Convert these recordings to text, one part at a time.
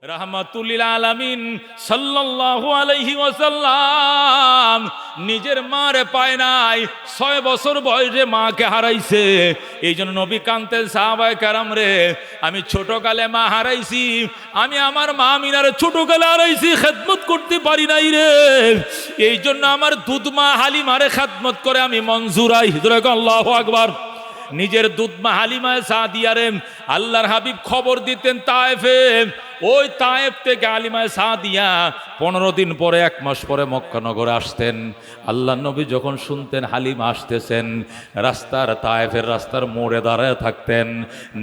রাহমাতুল্লিল আলামিন সাল্লাল্লাহু আলাইহি ওয়াসাল্লাম নিজের মারে পায় নাই, 6 বছর বয়সে মাকে হারাইছে। এই জন্য নবী কান্তেন, সাহাবায়ে কেরাম রে, আমি ছোটকালে মা হারাইছি, আমি আমার মা মিনারে ছোটকালে হারাইছি, খেদমত করতে পারি নাই রে। এই জন্য আমার দুধ মা হালিমারে খেদমত করে আমি মঞ্জুরাই। আল্লাহু আকবার। নিজের দুধ মা হালিমা সাদিয়ারে আল্লাহর হাবিব খবর দিতেন তায়েফে। ওই তায়েফ থেকে হালিমা সাদিয়া 15 দিন পরে, 1 মাস পরে মক্কা নগরে আসতেন। আল্লাহ নবী যখন শুনতেন হালিমা আসতেছেন, রাস্তার তায়েফের রাস্তার মোড়ে দাঁড়ায় থাকতেন,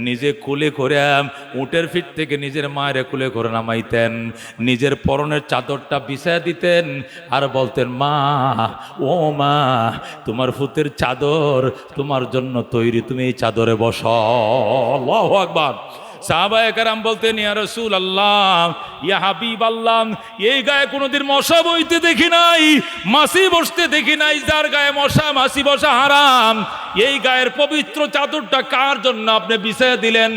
নিজে কুলে করে উটের ফিট থেকে নিজের মায়ের কুলে করে নামাইতেন, নিজের পরনের চাদরটা বিছায়া দিতেন আর বলতেন, মা ও মা, তোমার ফুতের চাদর তোমার জন্য তৈরি, তুমি এই চাদরে বসো। আল্লাহু আকবার। সাহাবায়ে কেরাম বলতেন, ইয়া রাসূলুল্লাহ, ইয়া হাবিবাল্লাহ, এই গায়ে কোনোদিন মশা বইতে দেখি নাই, মাছি বসতে দেখি নাই, যার গায়ে মশা মাছি বসা হারাম, এই গায়ের পবিত্র চাদরটা কার জন্য আপনি বিছায়া দিলেন?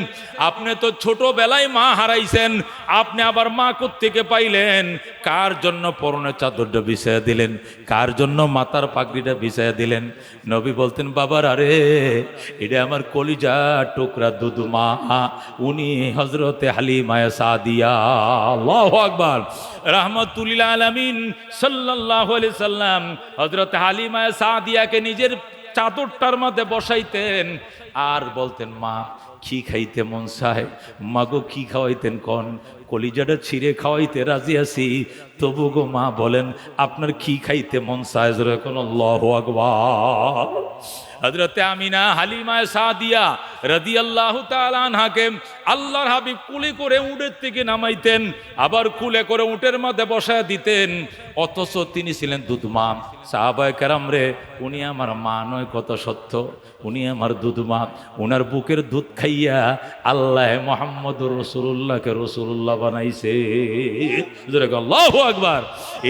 আপনি তো ছোটবেলায় মা হারাইছেন, আপনি আবার মা কোত্থেকে পাইলেন? কার জন্য পরনের চাদরটা বিছায়া দিলেন? কার জন্য মাথার পাগড়িটা বিছায়া দিলেন? নবী বলতেন, বাবার আরে, এটা আমার কলিজা টুকরা দুধু মা, উনি হযরতে হালিমা সাদিয়া। আল্লাহু আকবার। রাহমাতুল্লিল আলামিন সাল্লাল্লাহু আলাইহি সাল্লাম হযরতে হালিমা সাদিয়াকে নিজের চাদরটার মধ্যে বসাইতেন আর বলতেন, মা কি খাইতে মন চায়? মাগো কি খাওয়াইতেন কন? কলিজাটা ছিঁড়ে খাওয়াইতে রাজি আছি, তবু গো মা বলেন আপনার কি খাইতে মন চায়? জোরে কোন আল্লাহু আকবার। হযরতে আমিনা হালিমা সাদিয়া রাদিয়াল্লাহু তাআলা আনহাকে আল্লাহর হাবিব কুলে করে উটের থেকে নামাইতেন, আবার কুলে করে উটের মধ্যে বসায় দিতেন, অথচ তিনি ছিলেন দুধ মা। সাহাবায়ে কেরাম রে, উনি আমার মা নয়, কত সত্য, উনি আমার দুধ মা। উনার বুকের দুধ খাইয়া আল্লাহ মুহাম্মদুর রাসূলুল্লাহকে রাসূলুল্লাহ বানাইছে। আল্লাহু আকবার।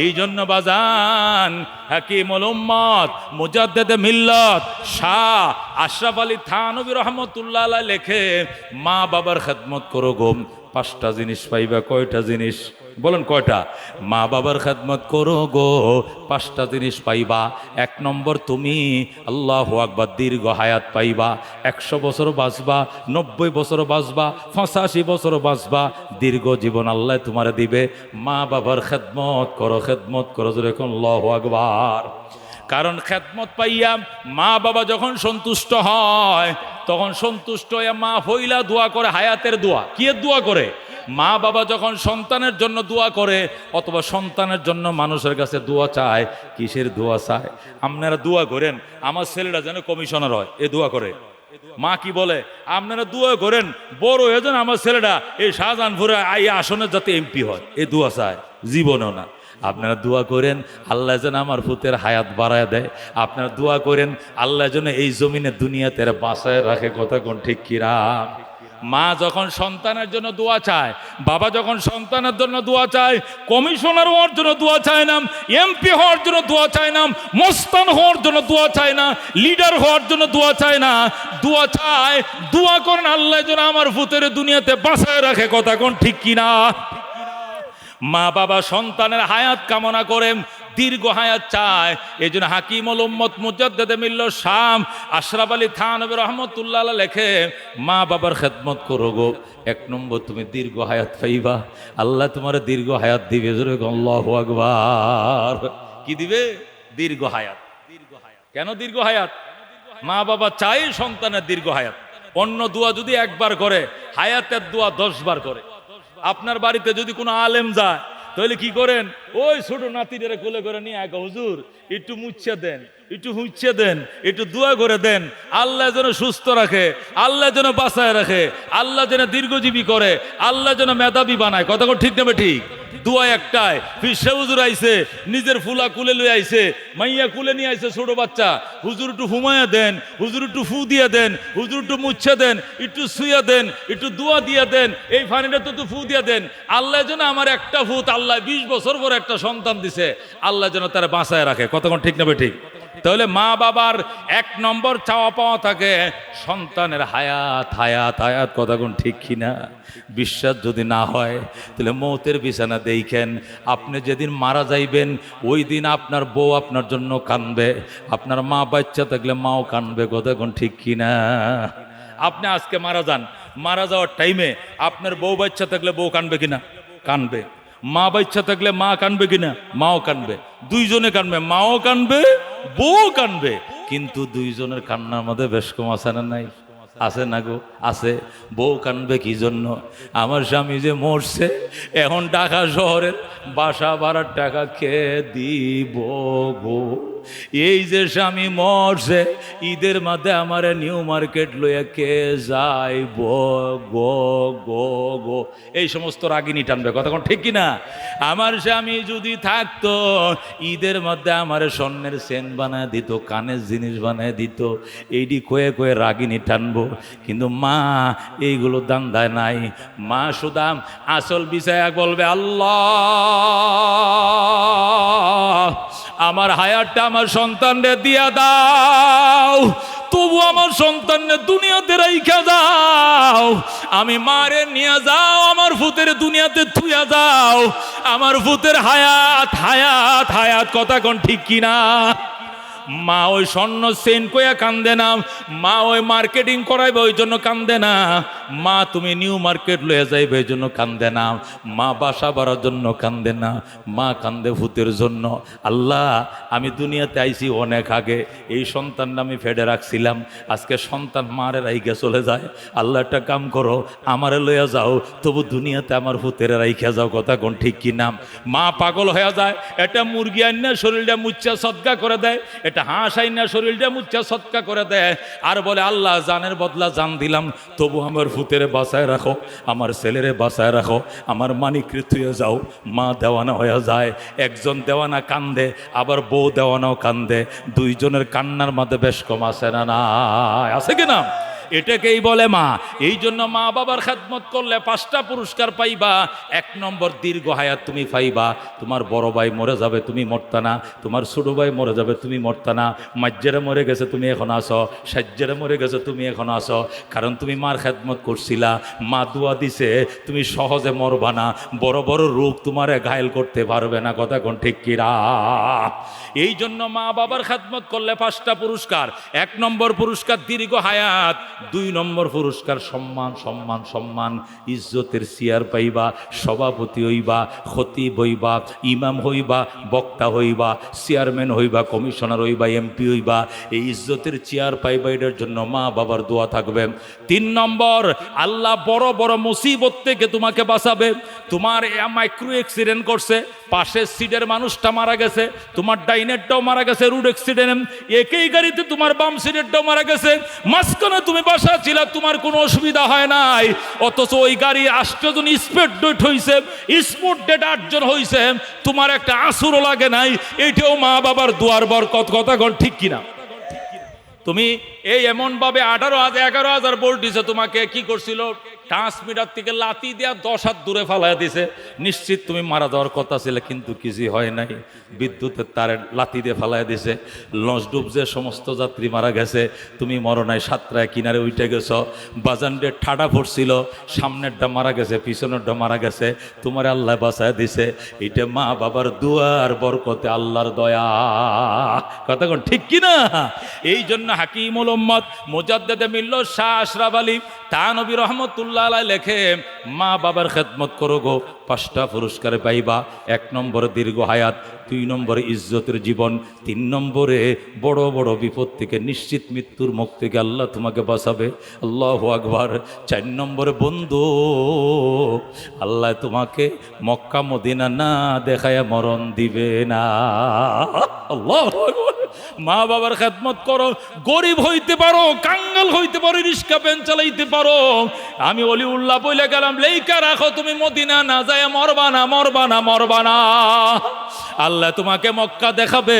এই জন্য বাজান হাকিমুল উম্মত মুজাদ্দিদে মিল্লাত শাহ আশরাফ আলী থানভী রহমতুল্লাহ আলাইহি লেখে, মা বাবার খেদমত করো গো, 5টা জিনিস পাইবা। কয়টা জিনিস বলেন? কয়টা? মা বাবার খেদমত করো গো, 5টা জিনিস পাইবা। 1 নম্বর, তুমি আল্লাহু আকবার দীর্ঘ হায়াত পাইবা, 100 বছর বাঁচবা, 90 বছর বাঁচবা, 85 বছর বাঁচবা, দীর্ঘ জীবন আল্লাহ তোমার দিবে। মা বাবার খেদমত করো, খেদমত করো, যেরকম আল্লাহু আকবার। কারণ খেদমত পাইয়া মা বাবা যখন সন্তুষ্ট হয়, তখন সন্তুষ্ট হইয়া মা ফইলা দোয়া করে, হায়াতের দোয়া। কি এর দোয়া করে? মা বাবা যখন সন্তানের জন্য দোয়া করে অথবা সন্তানের জন্য মানুষের কাছে দোয়া চায়, কিসের দোয়া চায়? আপনারা দোয়া করেন আমার ছেলেটা যেন কমিশনার হয়, এ দোয়া করে। মা কি বলে? আপনারা দোয়া করেন বড় হয়ে যেন আমার ছেলেটা এই শাহজাহানপুরে এই আসনের যাতে এমপি হয়, এ দোয়া চায়, জীবনেও না। আপনারা দোয়া করেন আল্লাহ যেন আমার পুতের হায়াত বাড়ায় দেয়, আপনারা দোয়া করেন আল্লাহ যেন এই জমিনে দুনিয়াতে বাঁচায় রাখে। কথা কোন ঠিক কিরা? মা যখন সন্তানের জন্য দোয়া চায়, বাবা যখন সন্তানের জন্য দোয়া চায়, কমিশনার হওয়ার জন্য দোয়া চায় না, এমপি হওয়ার জন্য দোয়া চায় না, মস্তান হওয়ার জন্য দোয়া চায় না, লিডার হওয়ার জন্য দোয়া চায় না, দোয়া চায়, দোয়া করেন আল্লাহ যেন আমার পুতের দুনিয়াতে বাঁচায় রাখে। কথা কোন ঠিক কিনা? মা বাবা সন্তানের হায়াত কামনা করেন, দীর্ঘ হায়াত চায়। এই জন্য হাকিমুল উম্মত মুজাদ্দিদে মিল্লাত শাহ আশরাফ আলী থানভী রহমতুল্লাহ আলাইহি লেখে, মা বাবার খেদমত করো গো, 1 নম্বর তুমি দীর্ঘ হায়াত পাইবা, আল্লাহ তোমার দীর্ঘ হায়াত দিবে। জোরে আল্লাহু আকবার। কি দিবে? দীর্ঘ হায়াত। কেন দীর্ঘ হায়াত? মা বাবা চাই সন্তানের দীর্ঘ হায়াত। অন্য দোয়া যদি 1 বার করে, হায়াতের দোয়া 10 বার করে। আপনার বাড়িতে যদি কোনো আলেম যায়, তাহলে কি করেন? ওই ছোট নাতিদের কোলে করে নিয়ে আগে, হুজুর একটু মুচ্ছে দেন, একটু হুঁচ্ছে দেন, একটু দোয়া করে দেন, আল্লাহ যেন সুস্থ রাখে, আল্লাহ যেন বাঁচায় রাখে, আল্লাহ যেন দীর্ঘজীবী করে, আল্লাহ যেন মেধাবী বানায়। কথা ঠিক নেবে ঠিক? দোয়া একটাই। ফিরসা হুজুর আইছে, নিজের ফুলা কুলে লয়ে আইছে, মাইয়া কুলে নিয়ে আইছে ছোট বাচ্চা, হুজুর একটু হুমায়া দেন, হুজুর একটু ফু দিয়ে দেন, হুজুর একটু মুচ্ছে দেন, একটু শুয়া দেন, একটু দোয়া দিয়ে দেন, এই ফানিটা তো ফু দিয়ে দেন। আল্লাহ যেন আমার একটা ফুত, আল্লাহ 20 বছর পর একটা সন্তান দিছে, আল্লাহ যেন তারা বাঁচায় রাখে। কতক্ষণ ঠিক নেবে ঠিক? তাহলে মা বাবার এক নম্বর চাওয়া পাওয়া থাকে সন্তানের হায়াত হায়াত হায়াত, কথা কোন ঠিক কিনা? বিশ্বাস যদি না হয় তাহলে মৌতের বিছানা দেখেন, আপনি যেদিন মারা যাইবেন ওই দিন আপনার বউ আপনার জন্য কাঁদবে, আপনার মা বাচ্চা থাকলে মাও কাঁদবে, কথা কোন ঠিক কিনা? আপনি আজকে মারা যান, মারা যাওয়ার টাইমে আপনার বউ বাচ্চা থাকলে বউ কাঁদবে কিনা? কাঁদবে। মা বাচ্চা থাকলে মা কাঁদবে কিনা? মাও কাঁদবে। দুইজনে কাঁদবে, মাও কাঁদবে বউ কাঁদবে। কিন্তু দুইজনের কান্নার মধ্যে বেশ কম আছে না নাই? আছে না গো? আছে। বউ কাঁদবে কি জন্য? আমার স্বামী যে মরছে, এখন ঢাকা শহরের বাসা ভাড়ার টাকা কে দিব গো? এই যে স্বামী মরছে, ঈদের মধ্যে আমার নিউ মার্কেট লইয়া কে যাইব গো গো গো? এই সমস্ত রাগিনী টানবে, কথা কোন ঠিক কিনা? আমার স্বামী যদি থাকতো, ঈদের মধ্যে আমার স্বর্ণের চেন বানায় দিত, কানের জিনিস বানায় দিত, এইটি কয়ে কয়ে রাগিনী টানবো। কিন্তু মা এইগুলো দান্দায় নাই। মা সুদাম আসল বিষয় বলবে, আল্লাহ আমার হায়াতটা আমার সন্তানরে দিয়া দাও, তবু আমার সন্তানরে দুনিয়াতে রাইখা যাও। আমি মারে নিয়ে যাও, আমার ভূতের দুনিয়াতে থুইয়া যাও। আমার ভূতের হায়াত হায়াত হায়াত, কথা কোন ঠিক কিনা? মা ওই স্বর্ণ সেন কইয়া কান্দে না, মা ওই মার্কেটিং করাইবে ওই জন্য কান্দে না, মা তুমি নিউ মার্কেট লয়ে যাইবে এই জন্য কান্দে না, মা বাসা বাড়ার জন্য কান্দে না, মা কান্দে ভূতের জন্য। আল্লাহ আমি দুনিয়াতে আইছি অনেক আগে, এই সন্তানটা আমি ফেডে রাখছিলাম, আজকে সন্তান মারে রাইখা চলে যায়। আল্লাহ একটা কাম করো, আমারে লইয়া যাও, তবু দুনিয়াতে আমার ভূতের রাইখা যাও, কথা কোন ঠিক কিনা? মা পাগল হয়ে যায়, এটা মুরগি আইনা শরীরটা মুচ্ছা সদকা করে দেয়, এটা হাঁস আইনা শরীরটা মুচ্ছা সদকা করে দেয়, আর বলে আল্লাহ জানের বদলা জান দিলাম, তবু আমার ভূতেরে বাঁচায় রাখো, আমার ছেলেরে বাঁচায় রাখো, আমার মানিকরে থুয়ে যাও। মা দেওয়ানা হয়ে যায়, একজন দেওয়ানা কান্দে, আবার বউ দেওয়ানাও কান্দে, দুইজনের কান্নার মধ্যে বেশ কম আছে না? না আছে কিনা? এটাকেই বলে মা। এই জন্য মা বাবার খেদমত করলে 5টা পুরস্কার পাইবা। 1 নম্বর দীর্ঘ হায়াত তুমি পাইবা। তোমার বড় ভাই মরে যাবে, তুমি মরতা না, তোমার ছোট ভাই মরে যাবে, তুমি মরতা না, মাজ্জেরে মরে গেছে তুমি এখন আসো, সাজ্জেরে মরে গেছে তুমি এখন আসো, কারণ তুমি মার খেদমত করছিলা, মা দোয়া দিছে, তুমি সহজে মরবা না, বড় বড় রোগ তোমারে ঘায়েল করতে পারবে না, কথা কোন ঠিক কিরা? এই জন্য মা বাবার খেদমত করলে 5টা পুরস্কার। 1 নম্বর পুরস্কার দীর্ঘ হায়াত, 2 নম্বর পুরস্কার সম্মান সম্মান সম্মান, ইজ্জতের চেয়ার পাইবা, সভাপতি হইবা, খতিব হইবা, ইমাম হইবা, বক্তা হইবা, চেয়ারম্যান হইবা, কমিশনার হইবা, এমপি হইবা, এই ইজ্জতের চেয়ার পাইবা। এটার জন্য মা বাবার দোয়া থাকবে। 3 নম্বর, আল্লাহ বড় বড় মুসিবত থেকে তোমাকে বাঁচাবে। তোমার মাইক্রো অ্যাক্সিডেন্ট করছে, পাশের সিটের মানুষটা মারা গেছে, তোমার ডাইনেরটাও মারা গেছে রোড অ্যাক্সিডেন্ট, একই গাড়িতে তোমার বাম সিটেরটাও মারা গেছে, মাঝখানে তুমি বাসা ছিল, তোমার কোনো অসুবিধা হয় নাই, অথচ ওই গাড়ি 8 জন স্পট ডেট হয়েছে, স্পট ডেট 8 জন হয়েছে, তোমার একটা আসুরও লাগে নাই। এইটাও মা বাবার দুয়ার বরকত, কথা কোন ঠিক কিনা? তুমি এই এমনভাবে 11,000 ভোল্ট দিছে, তোমাকে কি করছিল? ট্রান্সমিটার থেকে লাতি দিয়া 10 হাত দূরে ফালাইয়া দিছে, নিশ্চিত তুমি মারা যাওয়ার কথা ছিল, কিন্তু কিছু হয় নাই, বিদ্যুতের তারে লাতি দিয়ে ফালাইয়া দিছে। লঞ্চ ডুবছে, সমস্ত যাত্রী মারা গেছে, তুমি মরো নাই, সাতরায় কিনারে উঠে গেছ। বাজানডে ঠাডা পড়ছিল, সামনেরটা মারা গেছে, পিছনেরটা মারা গেছে, তোমার আল্লাহ বাঁচায় দিছে। এটা মা বাবার দুয়ার বরকতে, আল্লাহর দয়া, কথা কোন ঠিক কিনা? এই জন্য হাকিমুল উম্মত মুজাদ্দেদে মিল্লাত শাহ আশরাফ আলী থানভী রহমতুল্লাহ আলাইহি লেখে, মা বাবার খেদমত করো গো, 5টা পুরস্কারে পাইবা। 1 নম্বরে দীর্ঘ হায়াত, 2 নম্বরে ইজ্জতের জীবন, 3 নম্বরে বড় বড় বিপদ থেকে নিশ্চিত মৃত্যুর মুখ থেকে আল্লাহ তোমাকে বাঁচাবে। আল্লাহু আকবার। 4 নম্বরে বন্ধু, আল্লাহ তোমাকে মক্কা মদিনা না দেখায়া মরণ দিবে না। আল্লাহু আকবার। মা বাবার খেদমত করো, গরিব হইতে পারো, কাঙ্গাল হইতে পারো, রিস্কা ভ্যান চালাইতে পারো, আমি অলিউল্লাহ বলে গেলাম, লেখা রাখো তুমি মদিনা না যায় মরবা না, মরবা না, মরবা না। আল্লাহ তোমাকে মক্কা দেখাবে,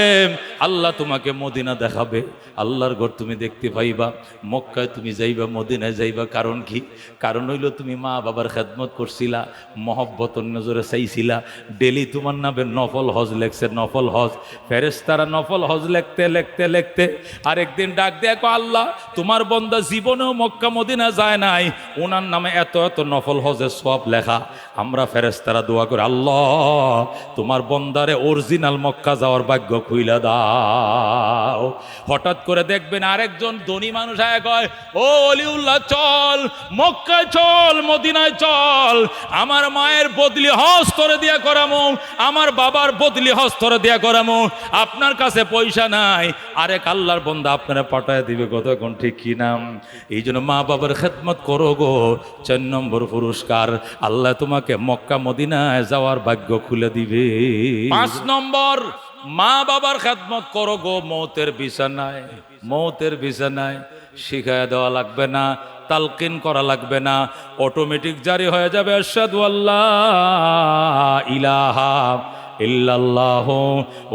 আল্লাহ তোমাকে মদিনা দেখাবে। আল্লাহর ঘর তুমি দেখতে পাইবা, মক্কায় তুমি যাইবা, মদিনায় যাইবা। কারণ কি? কারণ হইল তুমি মা বাবার খেদমত করছিলা, মহব্বতর নজরে চাইছিলা। ডেলি তোমার নামে নফল হজ লেখছে, নফল হজ। ফেরেশতারা নফল হজ লিখতে লিখতে লিখতে আরেকদিন ডাক দেখো, আল্লাহ তোমার বন্দা জীবনেও মক্কা মদিনা যায় নাই, ওনার নামে এত এত নফল হজের সব লেখা। আমরা ফেরেশতারা দোয়া করে, আল্লাহ তোমার বন্দারে অরিজিনাল মক্কা যাওয়ার ভাগ্য খুইলা দাও। হঠাৎ করে দেখবেন আরেকজন ধনী মানুষ আয় কয়, ও অলিউল্লাহ চল, মক্কায় চল, মদিনায় চল, আমার মায়ের বদলি হজ তোরে দিয়া করামো, আমার বাবার বদলি হজ তোরে দিয়া করামো। আপনার কাছে পয়সা নাই, আরেক আল্লাহর বন্দা আপনারা পাঠায় দিবে। কতক্ষণ ঠিক কি নাম? এই জন্য মা বাবার খেদমত করো গো, 4 নম্বর পুরস্কার, আল্লাহ তোমাকে মক্কা মদিনায় যাওয়ার ভাগ্য খুলে দিবে। 5 নম্বর, মা বাবার খেদমত করো গো মৌতের বিছানায়। মৌতের বিছানায় শিখায় দেওয়া লাগবে না, তালকিন করা লাগবে না, অটোমেটিক জারি হয়ে যাবে আশহাদু আল্লাহ ইলাহা ইল্লাল্লাহ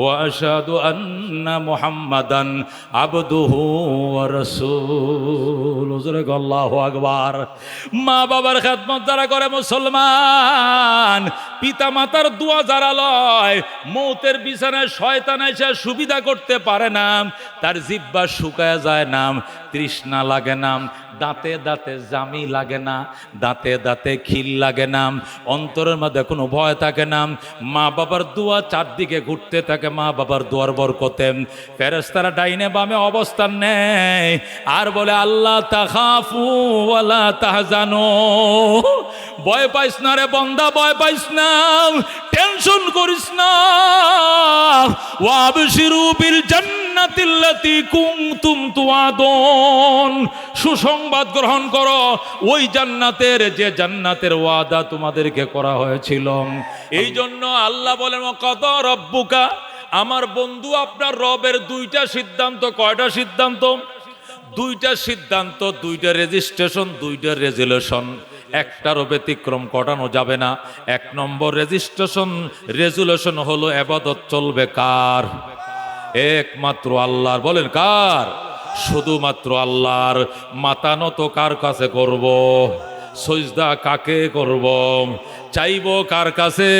ওয়া আশহাদু আন্না মুহাম্মাদান আবদুহু ওয়া রাসূলুহু। আল্লাহু আকবার। মা বাবার খেদমত যারা করে মুসলমান, পিতা মাতার দোয়া যারা লয়, মৌতের বিছানায় শয়তান এসে সুবিধা করতে পারে না, তার জিহ্বা শুকায় যায় না, তৃষ্ণা লাগে না, দাঁতে দাঁতে জামি লাগে না, দাঁতে দাঁতে খিল লাগে না, অন্তরের মধ্যে কোনো ভয় থাকে না। মা বাবার দোয়া চারদিকে ঘুরতে থাকে, মা বাবার দোয়ার বরকতে ফেরেশতারা ডাইনে বামে অবস্থান নেয় আর বলে, আল্লাহ তাখাফু ওয়ালা তাহজানু। ভয় পাইস না রে বন্দা, ভয় পাইস না, টেনশন করিস না। ওয়াবশিরু বিল জান্নাতিল্লাতী কুনতুম তুআদুন। সুসংবাদ গ্রহণ করো ওই জান্নাতের, যে জান্নাতের ওয়াদা তোমাদেরকে করা হয়েছিল। এই জন্য আল্লাহ বলেন, ওয়াকাদা রাব্বুকা, আমার বন্ধু আপনার রবের 2টা সিদ্ধান্ত। কয়টা সিদ্ধান্ত? 2টা সিদ্ধান্ত, 2টা রেজিস্ট্রেশন, 2টা রেজুলেশন। একটারও ব্যতিক্রম ঘটানো যাবে না। 1 নম্বর রেজুলেশন হলো ইবাদত চলবে কার? একমাত্র আল্লাহর। বলেন কার? শুধুমাত্র আল্লাহর। মাথা নত কার কাছে করব? সজদা কাকে করব? চাইব কার কাছে?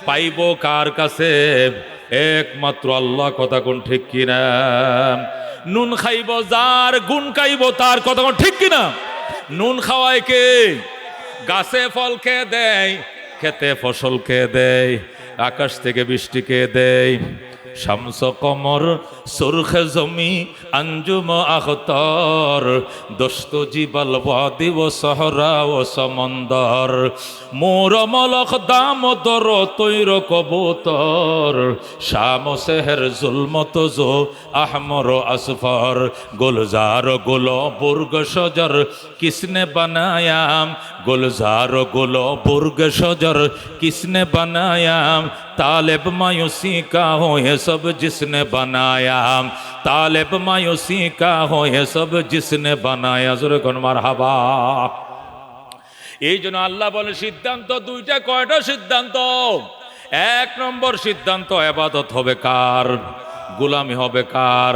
পাইব কার কাছে? একমাত্র আল্লাহ। কথা কোন ঠিক কিনা? নুন খাইব যার, গুণ খাইব তার। কথা কোন ঠিক কিনা? নুন খাওয়ায় কে? গাছে ফল খেয়ে দেয়, খেতে ফসল খেয়ে দেয়, আকাশ থেকে বৃষ্টি খেয়ে দেয়। শামস কমর সুরখে জমি আঞ্জুম আখতার, দোস্ত জিবাল ওয়াদি ও সহরা ও সমন্দর, মোর মলক দামোদর তৈর কবুতর, শাম সেহের জুলমত জো আহমর আসফর, গুলজার গুলো বুর্গ সজর কিসনে বানায়া, গুলজার গুলো বুর্গ সজর কিসনে বানায়া, तालिब मायूसी का हो ये सब जिसने बनाया, तालिब मायूसी का हो ये सब जिसने बनाया। जोरे कोन मारहाबा। এই জন্য আল্লাহ বলে সিদ্ধান্ত 2টা। কয়টা সিদ্ধান্ত? 1 নম্বর সিদ্ধান্ত, ইবাদত হবে কার? গোলামি হবে কার?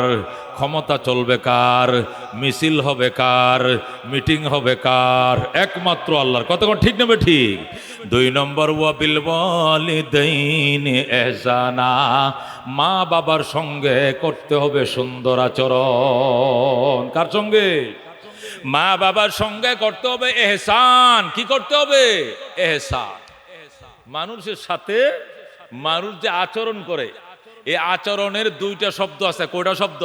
ক্ষমতা চলবে কার? মিছিল হবে কার? মিটিং হবে কার? একমাত্র আল্লাহর। কতক্ষণ ঠিক নেবে? ঠিক। 2 নম্বর, ওয়া বিল ওয়ালিদাইনি ইহসানা, মা বাবার সঙ্গে করতে হবে সুন্দর আচরণ। কার সঙ্গে? মা বাবার সঙ্গে করতে হবে ইহসান। কি করতে হবে? ইহসান। মানুষের সাথে মানুষ যে আচরণ করে, এই আচরণের 2টা শব্দ আছে। কয়টা শব্দ?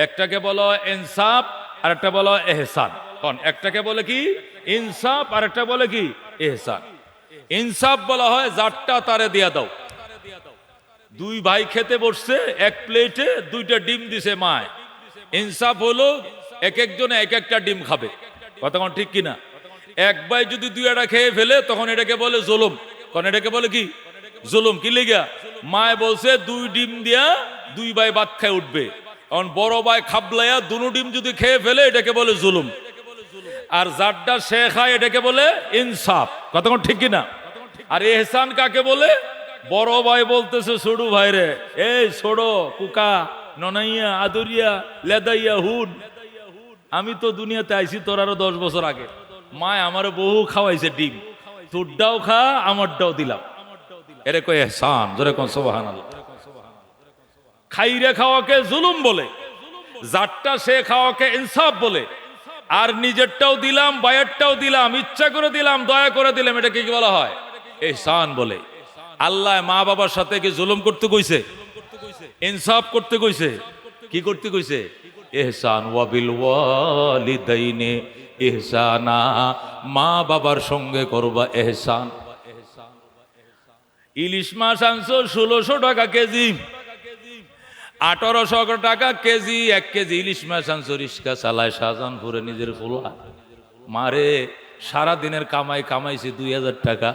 একটাকে বলো ইনসাফ, আর একটা বলো ইহসান। একটাকে বলে কি? ইনসাফ, আর একটা বলে কি? ইহসান। ইনসাফ বলা হয় যারটা তারে দিয়া দাও। 2 ভাই খেতে বসছে, 1 প্লেটে 2টা ডিম দিছে মায়। ইনসাফ হলো এক একজনে এক একটা ডিম খাবে। কতক্ষণ ঠিক কিনা? 1 ভাই যদি 2টা খেয়ে ফেলে, তখন এটাকে বলে জুলুম। কারণ এটাকে বলে কি? জুলুম। কি লিগা? মায় বলছে 2 ডিম দিয়া 2 ভাই ভাত খেয়ে উঠবে। কারণ বড় ভাই খাবলাইয়া 2 ডিম যদি খেয়ে ফেলে, এটাকে বলে জুলুম। আর যারটা সে খায়, এটাকে বলে ইনসাফ। কতক্ষণ ঠিক কিনা? আর ইহসান কাকে বলে? বড় ভাই বলতেছে ছোট ভাই রে, এই ছোড়ো কুকা ননাইয়া আদরিয়া লেদাইয়া হুন, আমি তো দুনিয়াতে আইছি তোর আরো 10 বছর আগে, মায় আমারে বহু খাওয়াইছে ডিম, তোরটাও খা আমারটাও দিলাম, এরে কই এহসান, জোরে কোন সুবহানাল্লাহ। খাইরে খাওয়াকে জুলুম বলে, যারটা সে খাওয়াকে ইনসাফ বলে, আর নিজেরটাও দিলাম বায়েরটাও দিলাম, ইচ্ছা করে দিলাম দয়া করে দিলাম, এটাকে কি বলা হয়? ইহসান বলে। আল্লাহ মা বাবার সাথে কি জুলুম করতে কইছে? ইনসাফ করতে কইছে। কি করতে কইছে? ইহসান, ওয়াবিল ওয়ালিদাইনি ইহসানা, মা বাবার সঙ্গে করবা ইহসান। ইলিশ মাছ আনছো 1600 টাকা কেজি, 1800 টাকা কেজি, 1 কেজি ইলিশ মাছ আনছো, রিস্কা চালায় শাহজাহানপুরে নিজের ফুলা। মারে সারা দিনের কামাই কামাইছি 2000 টাকা,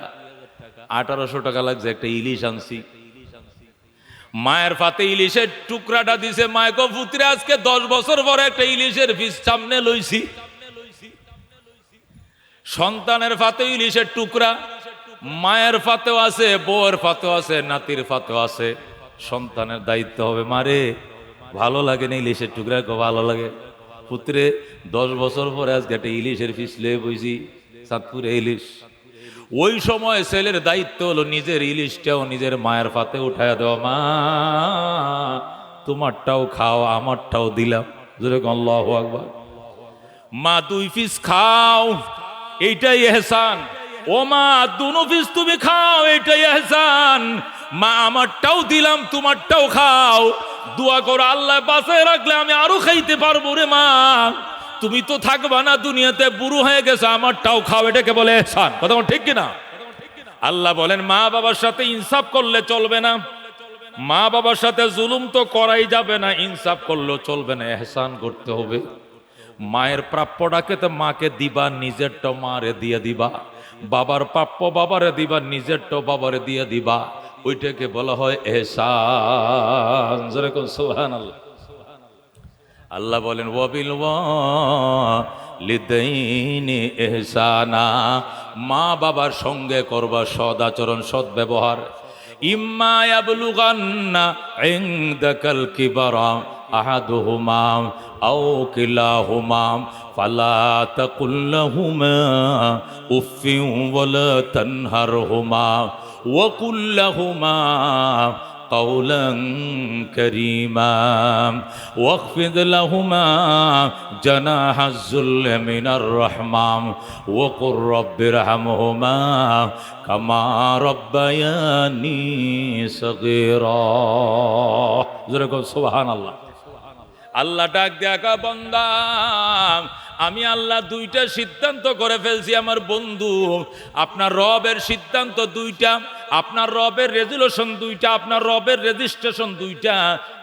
1800 টাকা লাগছে একটা ইলিশ আনছি। মায়ের ফাতে ইলিশের টুকরাটা দিছে, মায় গো পুত্রে আজকে 10 বছর পরে একটা ইলিশের পিস সামনে লইছি। সন্তানের ফাতে ইলিশের টুকরা, মায়ের ফাতেও আছে, বউয়ের ফাতেও আছে, নাতির ফাতেও আছে। সন্তানের দায়িত্ব হবে, মারে ভালো লাগে না ইলিশের টুকরা? ভালো লাগে পুত্রে, 10 বছর পরে আজকে একটা ইলিশের পিস লয়ে বইছি, চাঁদপুরে ইলিশ। ওই সময় ছেলের দায়িত্ব হলো নিজের ইলিশটাও নিজের মায়ের ফাতে উঠায় দেওয়া, মা তোমারটাও খাও আমারটাও দিলাম, আল্লাহু আকবার। মা 2 পিস খাও, এইটাই ইহসান। ও মা 2 পিস তুমি খাও, এইটাই ইহসান। মা আমারটাও দিলাম তোমারটাও খাও, দোয়া করো আল্লাহ বাঁচায় রাখলে আমি আরো খাইতে পারবো রে মা, তুমি তো থাকবা না দুনিয়াতে, বুড়ো হয়ে গেছে, আমারটাও খাও, এটাকে বলে ইহসান। কথা ঠিক কিনা? আল্লাহ বলেন মা বাবার সাথে ইনসাফ করলে চলবে না, মা বাবার সাথে জুলুম তো করাই যাবে না, ইনসাফ করলেও চলবে না, ইহসান করতে হবে। মায়ের প্রাপ্যটাকে তো মাকে দিবা, নিজেরটাও মারে দিয়ে দিবা, বাবার প্রাপ্য বাবারে দিবা, নিজেরটাও বাবারে দিয়ে দিবা, ওইটাকে বলা হয় ইহসান। যেরকম সুবহানাল্লাহ। আল্লাহ বলেন ওয়াবিল ওয়ালিদাইনি ইহসানা, মা বাবার সঙ্গে করবা সদ আচরণ, সদ ব্যবহার। ইম্মা ইয়াবলুগান্না ইনদাকাল কিবারা আহাদুহুমা আও কিলাহুমা ফালা তাকুল লাহুমা উফফিন ওয়ালা তানহারহুমা ওয়া কুল লাহুমা قولا كريما واخفض لهما جناح الذل من الرحمة وقل رب ارحمهما كما ربياني صغيرا। سبحان الله। আল্লাহ ডাক দেখা, বান্দা আমি আল্লাহ 2টা সিদ্ধান্ত করে ফেলছি আমার বন্ধু, আপনার রবের সিদ্ধান্ত 2টা, আপনার রবের রেজুলেশন 2টা, আপনার রবের রেজিস্ট্রেশন 2টা,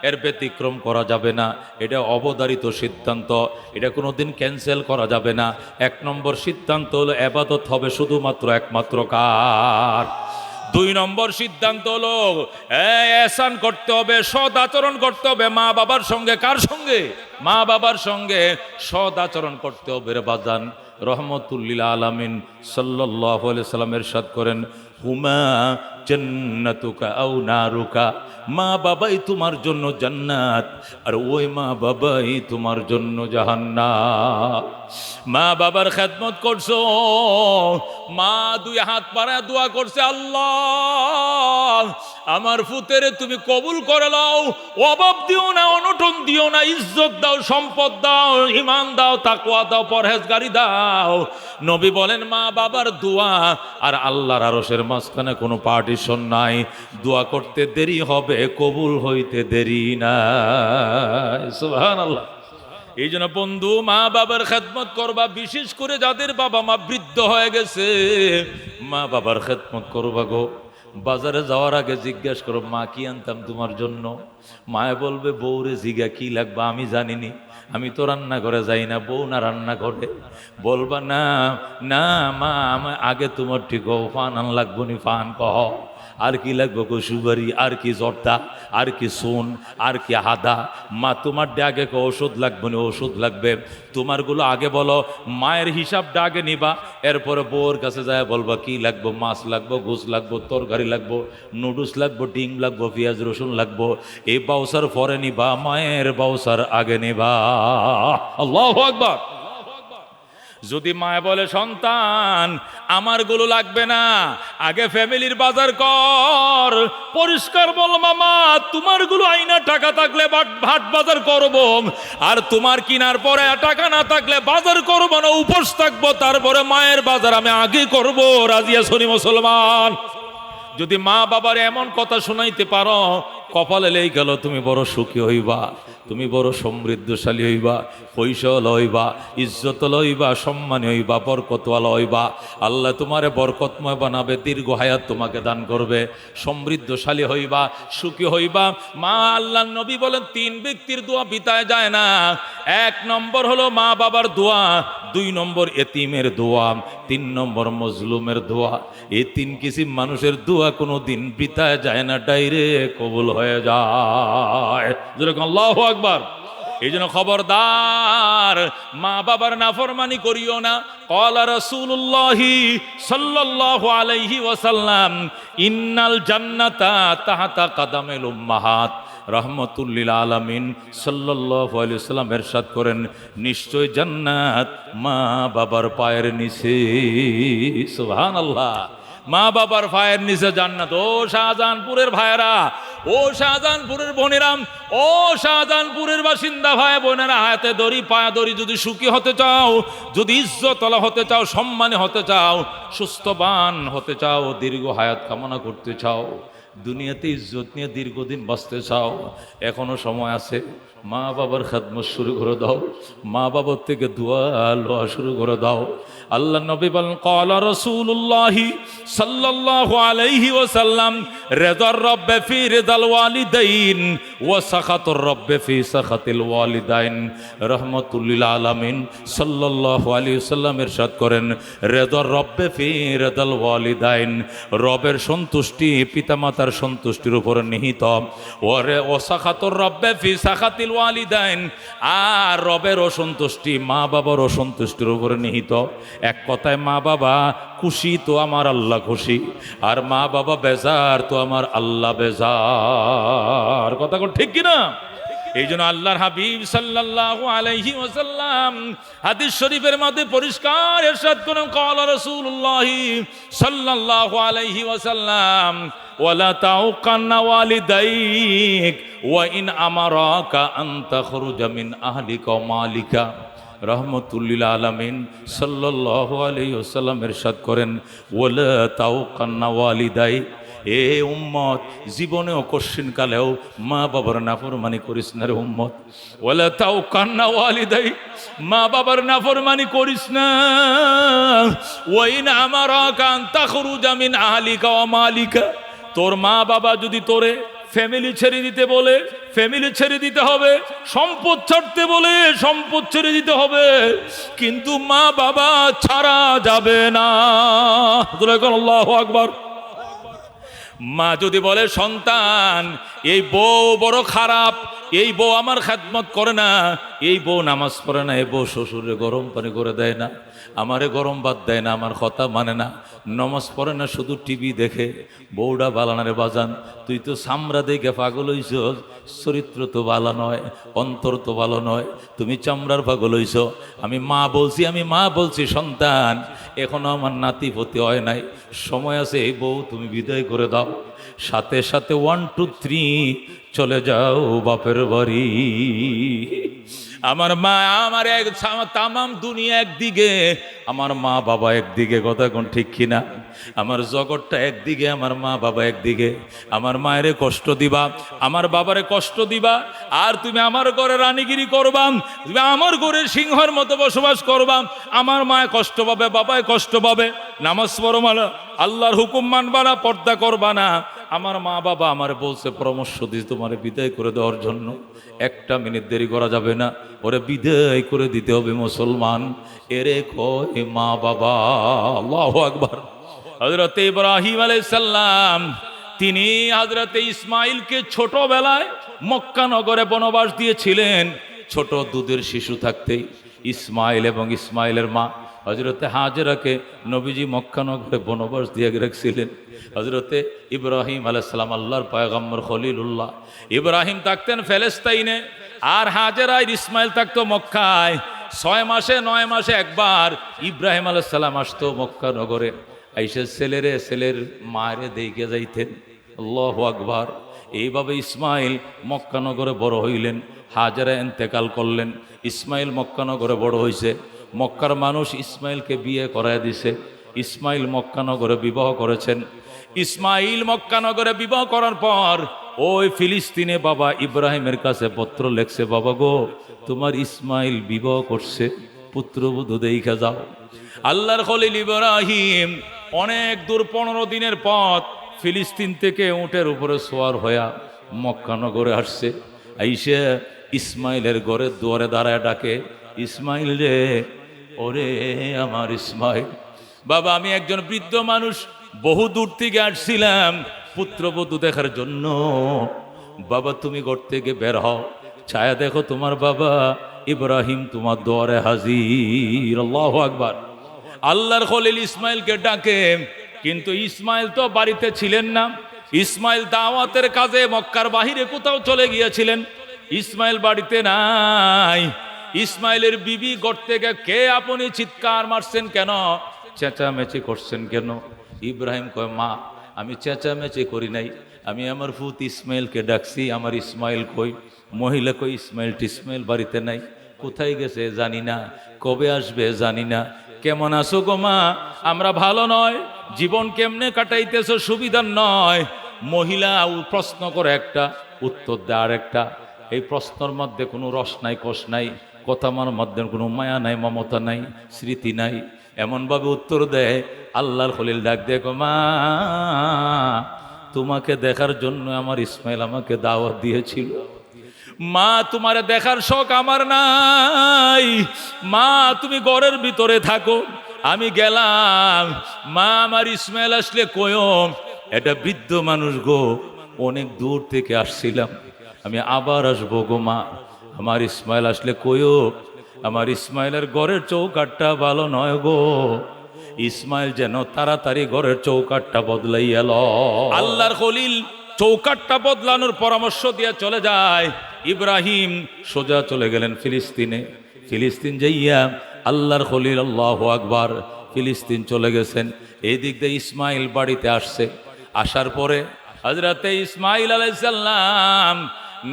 এর ব্যতিক্রম করা যাবে না। এটা অবধারিত সিদ্ধান্ত, এটা কোনোদিন ক্যান্সেল করা যাবে না। 1 নম্বর সিদ্ধান্ত হলো ইবাদত হবে শুধুমাত্র একমাত্র কার? 2 নম্বর সিদ্ধান্ত হলো ইহসান করতে হবে, সদ আচরণ করতে হবে মা বাবার সঙ্গে। কার সঙ্গে? মা বাবার সঙ্গে সদ আচরণ করতে হবে রে বাজান। রহমতুল লিল আলামিন সাল্লাল্লাহু আলাইহি সাল্লাম ইরশাদ করেন, হুমা জান্নাতুকা আও নারুকা, মা বাবাই তোমার জন্য জান্নাত, আর ওই মা বাবাই তোমার জন্য জাহান্নাম। মা বাবার খেদমত করছো, মা 2 হাত পাড়ায় দোয়া করছে, আল্লাহ আমার ফুতেরে তুমি কবুল করে নাও, অভাব দিও না, অনটন দিও না, ইজ্জত দাও, সম্পদ দাও, ঈমান দাও, তাকওয়া দাও, পরহেজগারি দাও। নবী বলেন মা বাবার দোয়া আর আল্লাহর আরশের মাঝখানে কোনো পার্টিশন নাই, দোয়া করতে দেরি হবে, কবুল হইতে দেরি নাই। সুবহানাল্লাহ। এই জন্য বন্ধু মা বাবার খেদমত করবা, বিশেষ করে যাদের বাবা মা বৃদ্ধ হয়ে গেছে, মা বাবার খেদমত করবা গো। বাজারে যাওয়ার আগে জিজ্ঞাসা করো, মা কি আনতাম তোমার জন্য? মায়ে বলবে, বউরে জিগা কি লাগবা আমি জানিনি, আমি তো রান্না করে যাই না, বউ না রান্না করে। বলবা না না মা, আমি আগে তোমার ঠিক ফান আন লাগবো নি, ফান কহ। আর কি লাগবে গো সুপারি, আর কি জর্দা, আর কি সোন, আর কি হাদা। মা তোমার আগে ওষুধ লাগবে না, ওষুধ লাগবে তোমারগুলো আগে বলো, মায়ের হিসাবটা আগে নিবা, এরপরে বউর কাছে যায় বলবা কি লাগবো, মাছ লাগবো, গোস লাগবো, তরকারি লাগবো, নুডলস লাগবো, ডিম লাগবো, পেঁয়াজ রসুন লাগবো। এই বাউসার পরে নিবা, মায়ের বাউসার আগে নিবা। আল্লাহু আকবার। যদি মায় বলে সন্তান আমারগুলো লাগবে না, আগে ফ্যামিলির বাজার কর, পরিষ্কার বল মামা তোমারগুলো আইনা টাকা থাকলে ভাট বাজার করব, আর তোমার কিনার পরে টাকা না থাকলে বাজার করব না, উপোস থাকবো, তারপরে মায়ের বাজার আমি আগে করব। রাজিয়া শনি মুসলমান। যদি মা বাবার এমন কথা শোনাইতে পারো, কপালে লেই গেল, তুমি বড় সুখী হইবা, তুমি বড় সমৃদ্ধশালী হইবা, পয়সা লইবা, ইজ্জত লইবা, সম্মানী হইবা, বরকতওয়ালা হইবা। আল্লাহ তোমারে বরকতময় বানাবে, দীর্ঘ হায়াত তোমাকে দান করবে, সমৃদ্ধশালী হইবা, সুখী হইবা। মা আল্লাহ নবী বলেন 3 ব্যক্তির দোয়া বিতায় যায় না। 1 নম্বর হলো মা বাবার দোয়া, 2 নম্বর এতিমের দোয়া, 3 নম্বর মজলুমের দোয়া। এই 3 কিসিম মানুষের দোয়া কোনো দিন বিতায় যায় না, ডাইরেক্ট কবুল হয়ে যায়। যেরকম আল্লাহু আকবার। এই জন্য খবরদার মা বাবার নাফরমানি করিও না। ক্বালা রাসূলুল্লাহি সাল্লাল্লাহু আলাইহি ওয়াসাল্লাম ইন্নাল জান্নাতা তাহতা কাদামিল উম্মাহাত। রাহমাতুল লিল আলামিন সাল্লাল্লাহু আলাইহি ওয়াসাল্লাম ইরশাদ করেন, নিশ্চয় জান্নাত মা বাবার পায়ের নিচে। সুবহানাল্লাহ। মা বাবার পায়ের নিচে জান্নাত। ও শাহজাহানপুরের ভাইয়েরা, ও শাহজাহানপুরের বোনেরাম, ও শাহজাহানপুরের বাসিন্দা ভাই বোনেরা, হাতে দড়ি পায়ে দড়ি, যদি সুখী হতে চাও, যদি ইজ্জতওয়ালা হতে চাও, সম্মানী হতে চাও, সুস্থবান হতে চাও, দীর্ঘ হায়াত কামনা করতে চাও, দুনিয়াতে ইজ্জত নিয়ে দীর্ঘদিন বাঁচতে চাও, এখনো সময় আছে। মা বাবার খেদমত শুরু করে দাও, মা বাবার থেকে দোয়া লওয়া শুরু করে দাও। আল্লাহ নবী বলেন, ক্বালা রাসূলুল্লাহি সাল্লাল্লাহু আলাইহি ওয়াসাল্লাম রিদার রাব্বি ফি রিদাল ওয়ালিদাইন ওয়া সাখাতুর রাব্বি ফি সাখাতিল ওয়ালিদাইন। রাহমাতুল লিল আলামিন সাল্লাল্লাহু আলাইহি ওয়াসাল্লাম ইরশাদ করেন, রিদার রাব্বি ফি রিদাল ওয়ালিদাইন, রবের সন্তুষ্টি পিতামাতার সন্তুষ্টির উপরে নিহিত। ওয়া সাখাতুর রাব্বি ফি সাখাতিল ওয়ালিদাইন, আর রবের অসন্তুষ্টি মা বাবার অসন্তুষ্টির উপরে নিহিত। এক কথায় মা বাবা খুশি তো আমার আল্লাহ খুশি, আর মা বাবা বেজার তো আমার আল্লাহ বেজার। কথা ঠিক কিনা? এই জন্য আল্লাহর হাবিব সাল্লাল্লাহু আলাইহি ওয়াসাল্লাম হাদিস শরীফের মধ্যে পরিষ্কার ইরশাদ করেন, ক্বালা রাসূলুল্লাহি সাল্লাল্লাহু আলাইহি ওয়াসাল্লাম ওয়ালা তাউকান্না ওয়ালিদাইক ওয়া ইন আমারাকা আন তাখরুজা মিন আহলিকা ওয়া মালিকা। রাহমাতুল লিল আলামিন সাল্লাল্লাহু আলাইহি ওয়াসাল্লাম ইরশাদ করেন, ওয়ালা তাউকান্না ওয়ালিদাইক, এ উম্মত জীবনেও কশ্চিনকালেও মা বাবার নাফরমানি করিস না রে উম্মত। ওয়ালা তাউকান্না ওয়ালিদাইক, মা বাবার নাফরমানি করিস না। ওয়া ইন আমারাকা আন তাখরুজা মিন আহলিকা ওয়া মালিকা, তোর মা বাবা যদি তোরে ফ্যামিলি ছেড়ে দিতে বলে ফ্যামিলি ছেড়ে দিতে হবে, সম্পদ ছাড়তে বলে সম্পদ ছেড়ে দিতে হবে, কিন্তু মা বাবা ছাড়া যাবে না। আল্লাহু আকবার। মা যদি বলে সন্তান এই বউ বড় খারাপ, এই বউ আমার খেদমত করে না, এই বউ নামাজ পড়ে না, এই বউ শ্বশুরে গরম পানি করে দেয় না, আমারে গরম ভাত দেয় না, আমার কথা মানে না, নামাজ পড়ে না, শুধু টিভি দেখে, বউডা বালানারে বাজান, তুই তো চামড়া দেখে পাগল হইছ, চরিত্র তো ভালো নয়, অন্তর তো ভালো নয়, তুমি চামড়ার পাগল হইছ। আমি মা বলছি সন্তান এখনো আমার নাতি পতি হয় নাই, সময় আছে, এই বউ তুমি বিদায় করে দাও, সাথে সাথে 1 2 3 চলে যাও বাপের বাড়ি। আমার মা আমার তামাম দুনিয়া একদিকে, আমার মা বাবা একদিকে। কথা কোন ঠিক কিনা? আমার জগৎটা একদিকে, আমার মা বাবা একদিকে। আমার মায়েরে কষ্ট দিবা, আমার বাবারে কষ্ট দিবা, আর তুমি আমার ঘরে রানীগিরি করবা, তুমি আমার ঘরে সিংহর মতো বসবাস করবা। আমার মায় কষ্ট পাবে, বাবায় কষ্ট পাবে। নামাজ পড়ো মানে আল্লাহর হুকুম মানবা না, পর্দা করবা না। আমার মা বাবা আমার বলছে পরামর্শ দিয়ে তোমারে বিদায় করে দেওয়ার জন্য, 1 মিনিট দেরি করা যাবে না, ওরে বিদায় করে দিতে হবে মুসলমান। এরে কয় মা বাবা। আল্লাহু আকবার। হযরত ইব্রাহিম আলাইহিস সালাম তিনি হযরতে ইসমাইলকে ছোটবেলায় মক্কা নগরে বনবাস দিয়েছিলেন। ছোট দুধের শিশু থাকতেই ইসমাইল এবং ইসমাইলের মা হযরতে হাজেরাকে নবীজি মক্কা নগরে বনবাস দিয়ে রাখছিলেন। হযরতে ইব্রাহিম আলাইহিস সালাম আল্লাহর পয়গম্বর খলিলুল্লাহ, ইব্রাহিম থাকতেন ফিলিস্তিনে, আর হাজেরা আর ইসমাইল থাকতো মক্কায়। 6 মাসে 9 মাসে একবার ইব্রাহিম আলাইহিস সালাম আসতো মক্কা নগরে, আইসা ছেলের মায়েরে দেখে যাইতেন। আল্লাহু আকবার। এইভাবে ইসমাইল মক্কা নগরে বড় হইলেন। হাজেরা ইন্তেকাল করলেন, ইসমাইল মক্কা নগরে বড় হইছে। মক্কার মানুষ ইসমাইলকে বিয়ে করায় দিছে। ইসমাইল মক্কা নগরে বিবাহ করেছেন। ইসমাইল মক্কা নগরে বিবাহ করার পর ওই ফিলিস্তিনে বাবা ইব্রাহিমের কাছে পত্র লেখছে, বাবা গো, তোমার ইসমাইল বিবাহ করছে, পুত্রবধূ দেখা যাও। আল্লাহর খলিল ইব্রাহিম অনেক দূর 15 দিনের পথ ফিলিস্তিন থেকে উটের উপরে সোয়ার হইয়া মক্কা নগরে আসছে। আইসে ইসমাইলের ঘরের দুয়ারে দাঁড়ায় ডাকে, ইসমাইল রে, ওরে আমার ইসমাইল। বাবা, আমি একজন বৃদ্ধ মানুষ, বহু দূর থেকে আসছিলাম পুত্রবধূ দেখার জন্য। বাবা, তুমি ঘর থেকে বের হও, ছায়া দেখো তোমার বাবা ইব্রাহিম তোমার দুয়ারে হাজির। আল্লাহু আকবার। আল্লাহর খলিল ইসমাইলকে ডাকে, কিন্তু ইসমাইল তো বাড়িতে ছিলেন না। ইসমাইল দাওয়াতের কাজে মক্কার বাহিরে কোথাও চলে গিয়েছিলেন। ইসমাইল বাড়িতে নাই। ইসমাইলের বিবি ঘর থেকে, কে আপনি চিৎকার মারছেন কেন, চেঁচামেচি করছেন কেন? ইব্রাহিম কয়, মা, আমি চেঁচামেচি করি নাই, আমি আমার ফুত ইসমাইলকে ডাকছি। আমার ইসমাইল কই? মহিলা কই, ইসমাইল টিসমাইল বাড়িতে নাই, কোথায় গেছে জানি না, কবে আসবে জানি না। কেমন আছো গো মা? আমরা ভালো নয়। জীবন কেমনে কাটাইতেছো সুবিধার নয়। মহিলা প্রশ্ন করে একটা, উত্তর দেয় আর একটা। এই প্রশ্নের মধ্যে কোনো রস নাই, কষ নাই, কথার মধ্যে কোনো মায়া নাই, মমতা নাই, স্মৃতি নাই। এমনভাবে উত্তর দেয়, আল্লাহর খলিল ডাক দেয়, মা, তোমাকে দেখার জন্য আমার ইসমাইল আমাকে দাওয়াত দিয়েছিল। মা, তোমারে দেখার শখ আমার নাই। মা, তুমি ঘরের ভিতরে থাকো, আমি গেলাম। মা, আমার ইসমাইল আসলে কয়ো। এটা বৃদ্ধ মানুষ গো, অনেক দূর থেকে আসছিলাম, আমি আবার আসবো গো মা। আমার ইসমাইল আসলে কয়ো। আমার ইসমাইলের ঘরের চৌকাঠটা ভালো নয় গো। ইসমাইল যেন তাড়াতাড়ি ঘরের চৌকাঠটা বদলাই এলো। আল্লাহর খলিল চৌকাঠটা বদলানোর পরামর্শ দিয়ে চলে যায়। ইব্রাহিম সোজা চলে গেলেন ফিলিস্তিনে। ফিলিস্তিন যাইয়া আল্লাহর খলিল, আল্লাহু আকবার, ফিলিস্তিন চলে গেছেন। এই দিক দিয়ে ইসমাইল বাড়িতে আসছে। আসার পরে হযরতে ইসমাইল আলাইহিস সালাম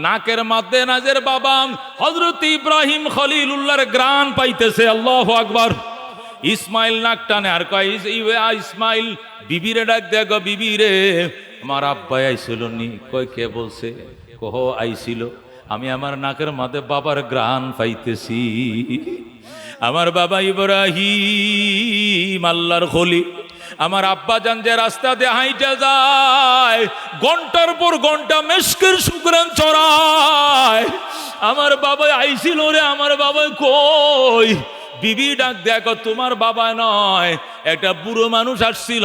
নাকের মধ্যে নাজের বাবা হযরত ইব্রাহিম খলিলুল্লাহর গ্রান পাইতেছে। আল্লাহু আকবার। ইসমাইল নাক টানে আর কয়, ইসমাইল বিবিরে ডাক দেয়, গো বিবি রে, আমার আব্বাই আইছিল নি? কয়, কে বলছে? কহ, আইছিল। আমি আমার নাকের মধ্যে বাবার গ্রান পাইতেছি। আমার বাবা ইব্রাহিম আল্লাহর খলিল, আমার আব্বা জান যে রাস্তা দিয়ে হাইটে যায়, ঘন্টার পর ঘন্টা মেশকের শুকরান চড়ায়। আমার বাবা আইছিল রে, আমার বাবা কই? বিবি ডাক দেখো, তোমার বাবা নয়, একটা বুড়ো মানুষ আসছিল।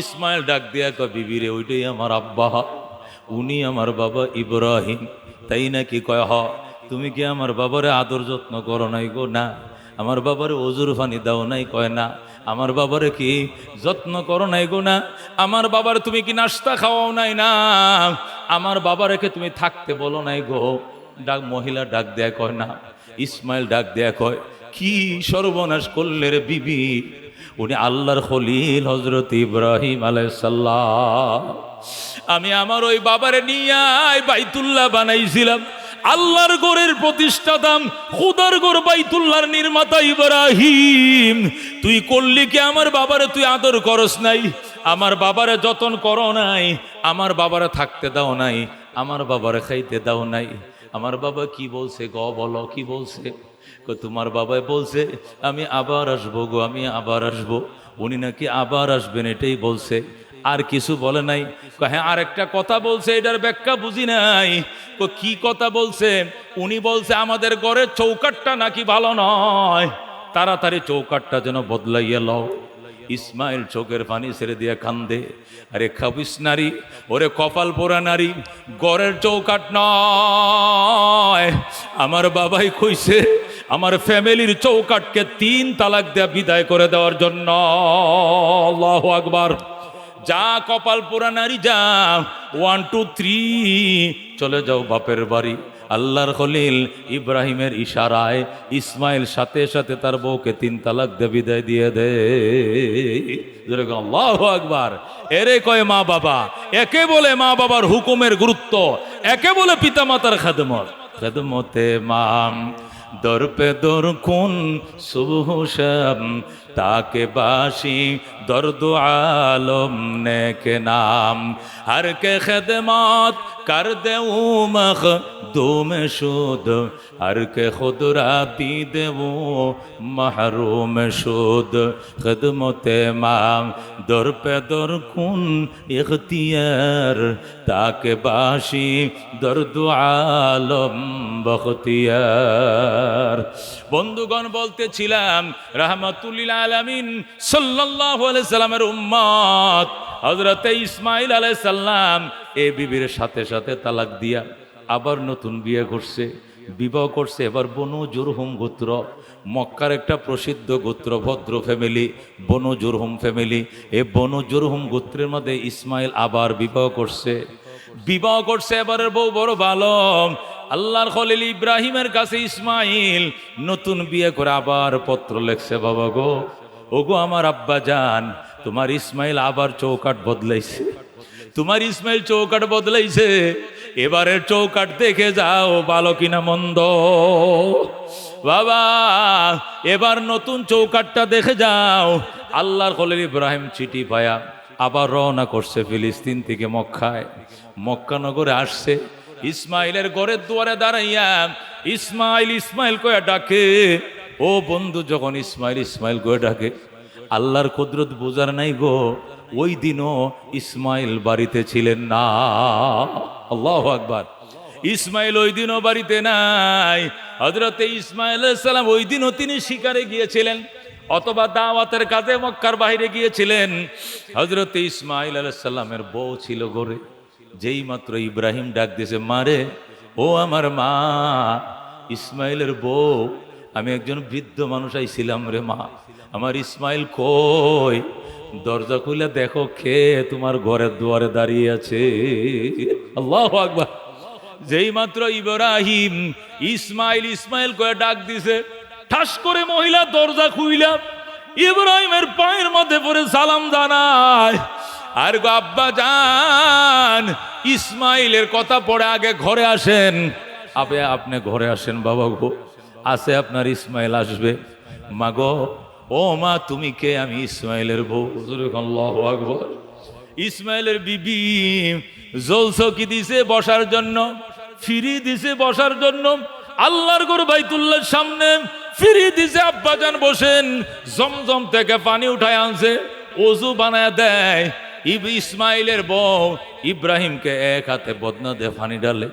ইসমাইল ডাক দেখো, বিবি রে, ওইটাই আমার আব্বা, উনি আমার বাবা ইব্রাহিম। তাই নাকি? কয়, হ। তুমি কি আমার বাবারে আদর যত্ন করো নাই গো? না। আমার বাবারে ওজুর পানি দাও নাই? কয়, না। আমার বাবারে কি যত্ন করো নাই গো? না। আমার বাবার তুমি কি নাস্তা খাওয়াও নাই? না। আমার বাবারেকে তুমি থাকতে বলো নাই গো? ডাক মহিলা ডাক দেয়া কয়, না। ইসমাইল ডাক দেয়া কয়, কি সর্বনাশ করলে রে বিবি? উনি আল্লাহর খলিল হযরত ইব্রাহিম আলাইহিস সালাম। আমি আমার ওই বাবারে নিয়ে বাইতুল্লাহ বানাইছিলাম। আল্লাহর ঘরের প্রতিষ্ঠাতা, খুদার ঘর বাইতুল্লাহর নির্মাতা ইব্রাহিম। তুই করলি কি আমার বাবারে তুই আদর করস নাই? আমার বাবারে যতন করো নাই, আমার বাবারে থাকতে দাও নাই, আমার বাবারে খাইতে দাও নাই। আমার বাবা কি বলছে গো? বলো, কি বলছে? তোমার বাবাই বলছে আমি আবার আসবো গো, আমি আবার আসবো। উনি নাকি আবার আসবেন এটাই বলছে, আর কিছু বলে নাই। হ্যাঁ, আর একটা কথা বলছে, এটার ব্যাখ্যা বুঝি নাই। কি কথা বলছে? উনি বলছে আমাদের ঘরের চৌকাঠটা নাকি ভালো নয়, তাড়াতাড়ি চৌকাঠটা যেন বদলাইয়া লও। ইসমাইল চোখের পানি ছেড়ে দিয়ে কান্দে। আরে খাবিস নারী, ওরে কপাল পোড়া নারী, গড়ের চৌকাট নয়, আমার বাবাই কইছে আমার ফ্যামিলির চৌকাটকে 3 তালাক দেয়া বিদায় করে দেওয়ার জন্য। আল্লাহু আকবার। যা কপাল পোড়া নারী যা, 1 2 3 চলে যাও বাপের বাড়ি। আল্লাহর খলিল ইব্রাহিমের ইশারায় ইসমাইল সাথে সাথে তার বউকে 3 তালাক দিয়ে বিদায় দিয়ে দে। আল্লাহু আকবার। এরে কয় মা বাবা, একে বলে মা বাবার হুকুমের গুরুত্ব, একে বলে পিতামাতার খেদমত। খেদমতে মাম দর পে দর কুন সুবহ শাম, তাকে বাসি দর্দ আলম নেকে নাম, হর কে খেদমত কর দেউ মখ দুম শুদ, হর কে খুদ রাতি দেউ মাহরুম শুদ। খেদমতে মাম দর পে দর কুন ইখতিয়ার, তাকে বাসি দর্দ আলম বখতিয়ার। বন্ধুগণ, বলতেছিলাম রাহমাতুল্লিল আলামিন সাল্লাল্লাহু আলাইহি সাল্লামের উম্মত হযরতে ইসমাইল আলাইহিস সালাম এই বিবির সাথে সাথে তালাক দিয়া আবার নতুন বিয়ে করছে, বিবাহ করছে। এবার বনু জুরহুম গোত্র, মক্কার একটা প্রসিদ্ধ গোত্র, ভদ্র ফ্যামিলি, বনু জুরহুম ফ্যামিলি। এই বনু জুরহুম গোত্রের মধ্যে ইসমাইল আবার বিবাহ করছে। বিবাহ করছে এবারের বউ বড় ভালো। আল্লাহর খলিল ইব্রাহিমের কাছে ইসমাইল নতুন বিয়ে করে আবার পত্র লেখছে, বাবা গো, ওগো আমার আব্বা জান, তোমার ইসমাইল আবার চৌকাট বদলাইছে, তোমার ইসমাইল চৌকাট বদলাইছে, এবারের চৌকাট দেখে যাও ভালো কিনা মন্দ। বাবা এবার নতুন চৌকাটটা দেখে যাও। আল্লাহর খলিল ইব্রাহিম চিঠি পায়া আবার রওনা করছে ফিলিস্তিন থেকে মক্কায়। মক্কা নগরে আসছে, ইসমাইলের ঘরের দুয়ারে দাঁড়াইয়া ইসমাইল ইসমাইল কয়ে ডাকে। ও বন্ধু, যখন ইসমাইল ইসমাইল কয়ে ডাকে, আল্লাহর কুদরত বোঝার নাই গো, ওই দিনও ইসমাইল বাড়িতে ছিলেন না। আল্লাহু আকবার। ইসমাইল ওই দিনও বাড়িতে নাই। হযরতে ইসমাইল আলাইহিস সালাম ওই দিনও তিনি শিকারে গিয়েছিলেন অথবা দাওয়াতের কাজে মক্কার বাইরে গিয়েছিলেন। হযরতে ইসমাইল আলাইহিস সালামের বউ ছিল ঘরে। যেই মাত্র ইব্রাহিম ডাক দিয়েছে, মারে, ও আমার মা। ইসমাইলের বউ, আমি একজন বৃদ্ধ মানুষ আইছিলাম রে মা, আমার ইসমাইল কই? দরজা খুলে দেখো কে তোমার ঘরের দুয়ারে দাঁড়িয়ে আছে। আল্লাহু আকবার। যেই মাত্র ইব্রাহিম ইসমাইল ইসমাইল করে ডাক দিছে, ঠাস করে মহিলা দরজা খুইলা ইব্রাহিমের পায়ের মধ্যে পড়ে সালাম জানায়। আর গো আব্বা জান, ইসমাইলের কথা পড়ে আগে ঘরে আসেন। আপনি ঘরে আসেন বাবা গো, আসে আপনার ইসমাইল আসবে। মা গো, ও মা তুমি কে? আমি ইসমাইলের বউ। আল্লাহু আকবার। ইসমাইলের বিবি জলসকি দিছে বসার জন্য, ফিরি দিছে বসার জন্য। আল্লাহর ঘর বাইতুল্লাহর সামনে ফিরি দিছে, আব্বা জান বসেন। জমজম থেকে পানি উঠায় আনছে, ওযু বানায় দেয়। ইসমাইলের বউ ইব্রাহিমকে এক হাতে বদনা দিয়ে পানি ডালে,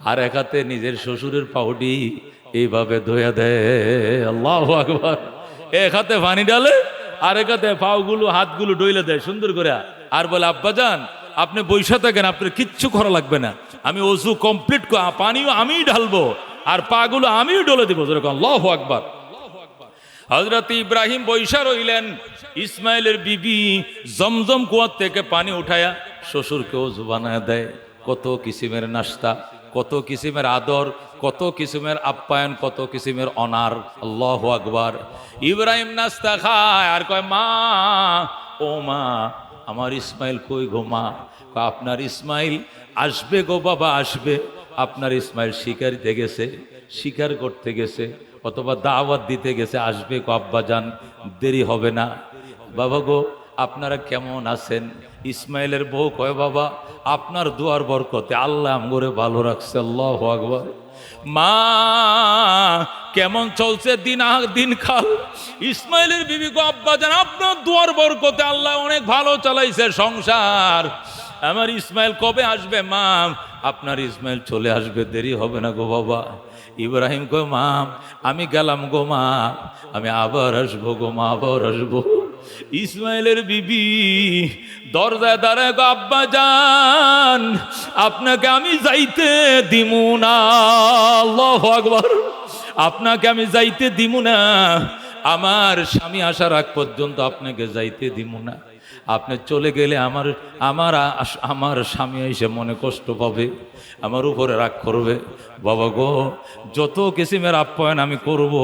আর এক হাতে নিজের শ্বশুরের পাউডি এইভাবে ধোয়া দেয়। আল্লাহু আকবার। এক হাতে পানি ডালে, আর এক হাতে পাগুলো হাতগুলো ডইলে দেয় সুন্দর করে, আর বলে আব্বা জান আপনি বৈশা থাকেন, আপনার কিচ্ছু করা লাগবে না, আমি ওযু কমপ্লিট, পানিও আমিই ঢালবো আর পাগুলো আমিও ডলে দিব। আল্লাহু আকবার। হযরত ইব্রাহিম বৈশা রইলেন। ইসমাইলের বিবি জমজম কুয়া থেকে পানি উঠায়া শ্বশুরকে ওযু বানায় দেয়। কত কিসিমের নাস্তা, কত কিসিমের আদর, কত কিসিমের আপ্যায়ন, কত কিসিমের অনার। আল্লাহু আকবার। ইব্রাহিম নাস্তা খায় আর কয়, মা, ও মা, আমার ইসমাইল কই গো মা? আপনার ইসমাইল আসবে গো বাবা, আসবে। আপনার ইসমাইল শিকারিতে গেছে, শিকার করতে গেছে, অথবা দাওয়াত দিতে গেছে, আসবে গো আব্বা জান, দেরি হবে না। বাবা গো আপনারা কেমন আছেন? ইসমাইলের বউ কয়, বাবা আপনার দুয়ার বরকতে আল্লাহ আমগরে ভালো রাখছে। আল্লাহু আকবার। মা কেমন চলছে দিন কাল? ইসমাইলের বিবি গো, আব্বা জান আপনার দুয়ার বরকতে আল্লাহ অনেক ভালো চালাইছে সংসার। আমার ইসমাইল কবে আসবে? মা আপনার ইসমাইল চলে আসবে, দেরি হবে না গো বাবা। ইব্রাহিম কয়, মা আমি গেলাম গো মা, আমি আবার আসবো গো মা, আবার আসবো। ইসমাইলের বিবি দরজায় দাঁড়ায় গো, আব্বা জান আপনাকে আমি যাইতে দিমু না। আল্লাহু আকবার। আপনাকে আমি যাইতে দিমু না, আমার স্বামী আসার আগ পর্যন্ত আপনাকে যাইতে দিমু না। আপনি চলে গেলে আমার আমার আমার স্বামী এসে মনে কষ্ট পাবে, আমার উপরে রাগ করবে। বাবা গো, যত কিসিমের আপ্যায়ন আমি করব,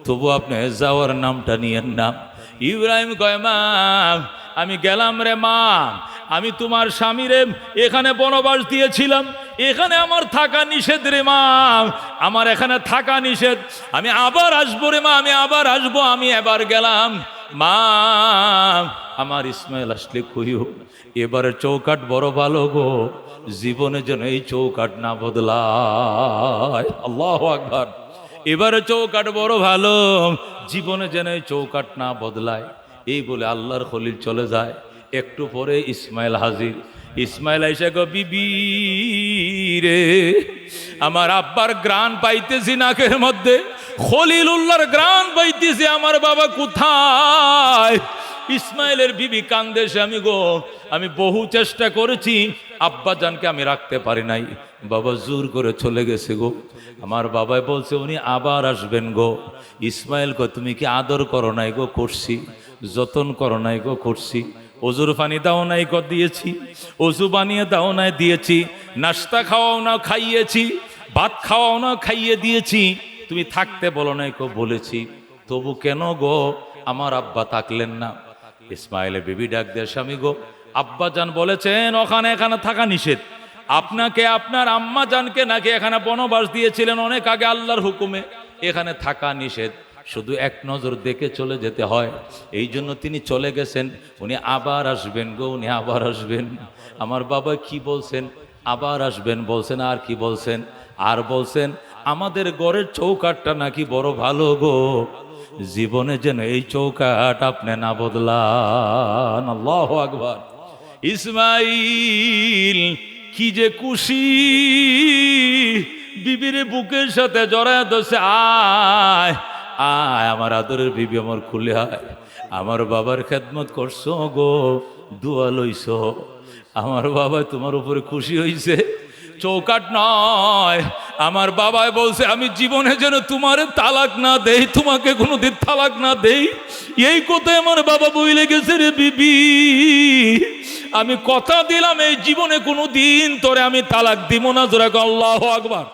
তবু আপনি যাওয়ার নামটা নিয়েন না। ইব্রাহিম কয়, মা আমি গেলাম রে মা, আমি তোমার স্বামীরে এখানে বনবাস দিয়েছিলাম, এখানে আমার থাকা নিষেধ রে মা, আমার এখানে থাকা নিষেধ, আমি আবার আসবো রে মা, আমি আবার আসবো, আমি এবার গেলাম। মা আমার ইসমাইল আসলে কইও এবারে চৌকাট বড় ভালো গো, জীবনে যেন এই চৌকাট না বদলায়। আল্লাহু আকবার। এবারে চৌকাট বড় ভালো, জীবনে যেন এই চৌকাট না বদলায়। এই বলে আল্লাহর খলিল চলে যায়। একটু পরে ইসমাইল হাজির। ইসমাইল আইসা গো, বিবি রে আমার আব্বার গ্রাণ পাইতেছি নাকের মধ্যে, খলিলুল্লাহর গ্রাণ পাইতেছি, আমার বাবা কোথায়? ইসমাইলের বিবি কান্দে, আমি গো আমি বহু চেষ্টা করেছি, আব্বা জানকে আমি রাখতে পারি নাই, বাবা জোর করে চলে গেছে গো। আমার বাবাই বলছে উনি আবার আসবেন গো। ইসমাইল গো, তুমি কি আদর করো নাই গো? করছি। যতন করো নাই গো? করছি। ওজুর পানি দাও নাই গো? দিয়েছি। ওজু বানিয়ে দাও নাই? দিয়েছি। নাস্তা খাওয়াও না? খাইয়েছি। ভাত খাওয়াও না? খাইয়ে দিয়েছি। তুমি থাকতে বলো নাই গো? বলেছি। তবু কেন গো আমার আব্বা থাকলেন না? ইসমাইলের বিবি ডাক দিয়ে, স্বামী গো আব্বা জান বলেছেন ওখানে এখানে থাকা নিষেধ, আপনাকে আপনার আম্মা জানকে নাকি এখানে বনবাস দিয়েছিলেন অনেক আগে আল্লাহর হুকুমে, এখানে থাকা নিষেধ, শুধু এক নজর দেখে চলে যেতে হয়, এই জন্য তিনি চলে গেছেন। উনি আবার আসবেন গো, উনি আবার আসবেন। আমার বাবা কি বলছেন? আবার আসবেন বলছেন। আর কি বলছেন? আর বলছেন আমাদের ঘরের চৌকাটটা নাকি বড় ভালো গো, জীবনে যেন এই চৌকাট আপনি না বদলান। আল্লাহু আকবার। ইসমাইল কি যে খুশি, বিবির বুকের সাথে জড়ায় ধরছে, আয় আয় আমার আদরের বিবি, আমার খুলে আয়, আমার বাবার খেদমত করছো গো, দোয়া লইছো, আমার বাবা তোমার উপরে খুশি হইছে। চৌকাট নয়, আমার বাবাই বলছে আমি জীবনে যেন তোমার তালাক না দেই, তোমাকে কোনোদিন তালাক না দেই, এই কথাই আমার বাবা বইলে গেছে রে বিবি। আমি কথা দিলাম এই জীবনে কোনোদিন তোরে আমি তালাক দিব না। জোরে আল্লাহু আকবার।